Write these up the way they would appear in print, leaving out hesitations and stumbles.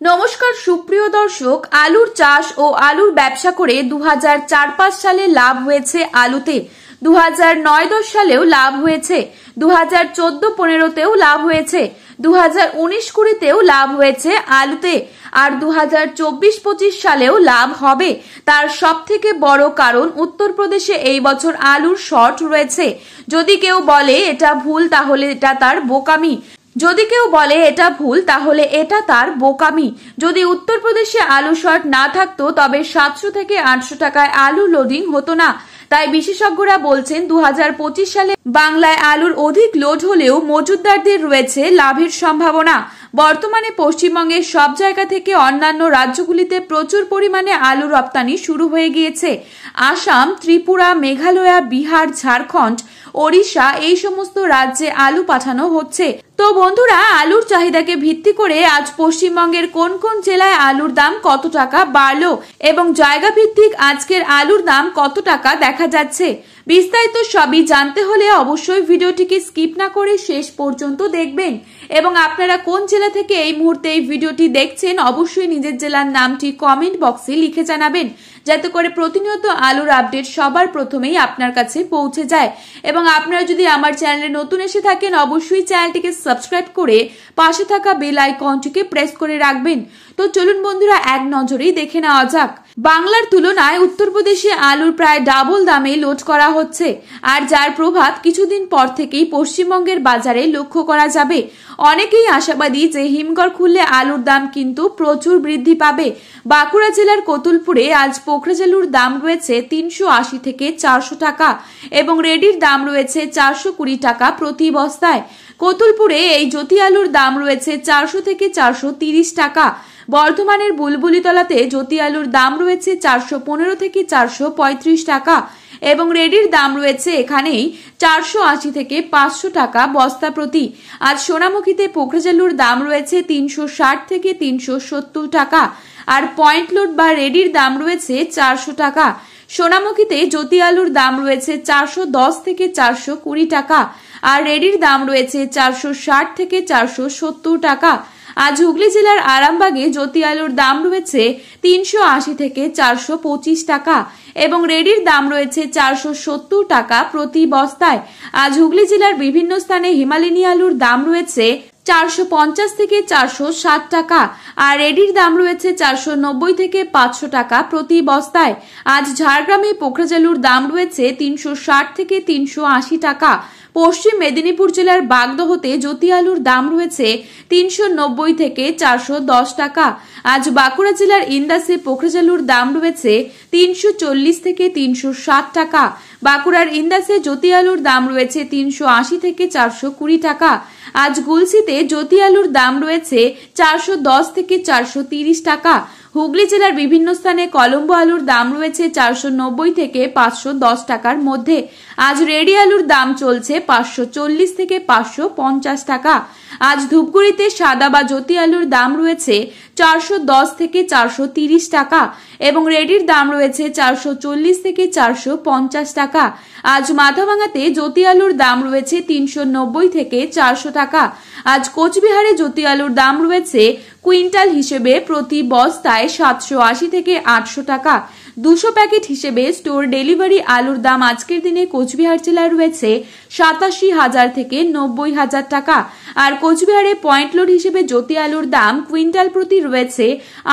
नमस्कार सुप्रिय दर्शक आलुर चाष और आलुर व्यवसा करे 2004-5 साले लाभ हुए आलुते 2009-10 सालेও लाभ हुए 2014-15তেও लाभ हुए 2019-20তেও लाभ हुए आलुते और 2024-25 সালেও লাভ হবে। তার সবথেকে বড় কারণ উত্তরপ্রদেশে এই বছর আলুর শর্ট রয়েছে। যদি কেউ বলে এটা ভুল তাহলে এটা তার বোকামি। যদি কেউ বলে এটা ভুল তাহলে এটা তার বোকামি। যদি উত্তরপ্রদেশে আলু শর্ট না থাকতো তবে 700 থেকে 800 টাকায় আলু লোডিং হতো না। তাই বিশেষজ্ঞরা বলছেন 2025 সালে বাংলায় আলুর অধিক লোড হলেও মজুতদারদের রয়েছে লাভের সম্ভাবনা। বর্তমানে পশ্চিমবঙ্গের সব জায়গা থেকে অন্যান্য রাজ্যগুলিতে প্রচুর পরিমাণে আলু রপ্তানি শুরু হয়ে গিয়েছে। আসাম, ত্রিপুরা, মেঘালয়, বিহার, ঝাড়খণ্ড, ওড়িশা এই সমস্ত রাজ্যে আলু পাঠানো হচ্ছে। তো বন্ধুরা, আলুর চাহিদাকে ভিত্তি করে আজ পশ্চিমবঙ্গের কোন কোন জেলায় আলুর দাম কত টাকা বাড়লো এবং জায়গা ভিত্তিক আজকের আলুর দাম কত টাকা দেখা যাচ্ছে, বিস্তারিত সবই জানতে হলে অবশ্যই ভিডিওটিকে স্কিপ না করে শেষ পর্যন্ত দেখবেন। এবং আপনারা কোন জেলা থেকে এই মুহূর্তে এই ভিডিওটি দেখছেন অবশ্যই নিজের জেলার নামটি কমেন্ট বক্সে লিখে জানাবেন, যাতে করে প্রতিনিয়ত আলুর আপডেট সবার প্রথমেই আপনার কাছে পৌঁছে যায়। এবং আপনারা যদি আমার চ্যানেলে নতুন এসে থাকেন অবশ্যই চ্যানেলটিকে সাবস্ক্রাইব করে পাশে থাকা বেল আইকনটিকে প্রেস করে রাখবেন। তো চলুন বন্ধুরা, এক নজরেই দেখে নেওয়া যাক। বাংলার তুলনায় উত্তরপ্রদেশে আলুর প্রায় ডাবল দামে লোড করা হচ্ছে, আর যার প্রভাব কিছুদিন পর থেকেই পশ্চিমবঙ্গের বাজারে লক্ষ্য করা যাবে। অনেকেই আশাবাদী যে হিমঘর খুললে আলুর দাম কিন্তু প্রচুর বৃদ্ধি পাবে। বাঁকুড়া জেলার কতুলপুরে আজ পোখরাজ দাম রয়েছে 380 থেকে 400 টাকা এবং রেডির দাম রয়েছে 420 টাকা প্রতি বস্তায়। কতুলপুরে এই জ্যোতি আলুর দাম রয়েছে 400 থেকে 430 টাকা। বর্ধমানের বুলবুলিতলাতে জ্যোতি আলুর দাম রয়েছে 415 থেকে 435 টাকা এবং রেডির দাম রয়েছে এখানেই 480 থেকে 500 টাকা বস্তা প্রতি। আজ সোনামুখীতে পোখরাজ আলুর দাম রয়েছে 360 থেকে 370 টাকা আর পয়েন্ট লোড বা রেডির দাম রয়েছে 400 টাকা। সোনামুখীতে জ্যোতি আলুর দাম রয়েছে 410 থেকে 420 টাকা আর রেডির দাম রয়েছে 460 থেকে 470 টাকা। আজ হুগলি জেলার আরামবাগে জ্যোতি আলুর দাম রয়েছে 380 থেকে 425 টাকা এবং রেডির দাম রয়েছে 470 টাকা প্রতি বস্তায়। আজ হুগলি জেলার বিভিন্ন স্থানে হিমালয়ানি আলুর দাম রয়েছে 450 থেকে 460 টাকা আর রেডির দাম রয়েছে 490 থেকে 500 টাকা প্রতি বস্তায়। আজ ঝাড়গ্রামে পোখরাজ আলুর দাম রয়েছে 360 থেকে 380 টাকা। পশ্চিম মেদিনীপুর জেলার বাগদহতে জ্যোতি আলুর দাম রয়েছে 390 থেকে 410 টাকা। আজ বাঁকুড়া জেলার ইন্দাসে পোখরাজ আলুর দাম রয়েছে 340 থেকে 360 টাকা। বাঁকুড়ার ইন্দাসে জ্যোতি আলুর দাম রয়েছে 380 থেকে 420 টাকা। আজ গুলশিতে জ্যোতি আলুর দাম রয়েছে 410 থেকে 430 টাকা। হুগলি জেলার বিভিন্ন স্থানে কলম্বো আলুর দাম রয়েছে 490 থেকে 510 টাকার মধ্যে। আজ রেডি আলুর দাম চলছে 540 থেকে 550 টাকা। আজ ধূপগুড়িতে সাদা বা জ্যোতি আলুর দাম রয়েছে 410 থেকে 430 টাকা এবং রেডির দাম রয়েছে 440 থেকে 450 টাকা। আজ মাথাভাঙাতে জ্যোতি আলুর দাম রয়েছে 390 থেকে 400 টাকা। আজ কোচবিহারে জ্যোতি আলুর দাম রয়েছে কুইন্টাল হিসেবে প্রতি বস্তায় 780 থেকে 800 টাকা। 200 প্যাকেট হিসেবে স্টোর ডেলিভারি আলুর দাম আজকের দিনে কোচবিহার জেলায় রয়েছে 87,000 থেকে 90,000 টাকা আর কোচবিহারে পয়েন্ট লোড হিসেবে জ্যোতি আলুর দাম কুইন্টাল প্রতি রয়েছে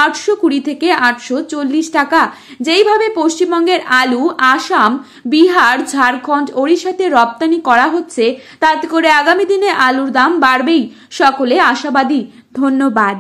820 থেকে 840 টাকা। যেইভাবে পশ্চিমবঙ্গের আলু আসাম, বিহার, ঝাড়খণ্ড, ওড়িশাতে রপ্তানি করা হচ্ছে তাতে করে আগামী দিনে আলুর দাম বাড়বেই, সকলে আশাবাদী। ধন্যবাদ।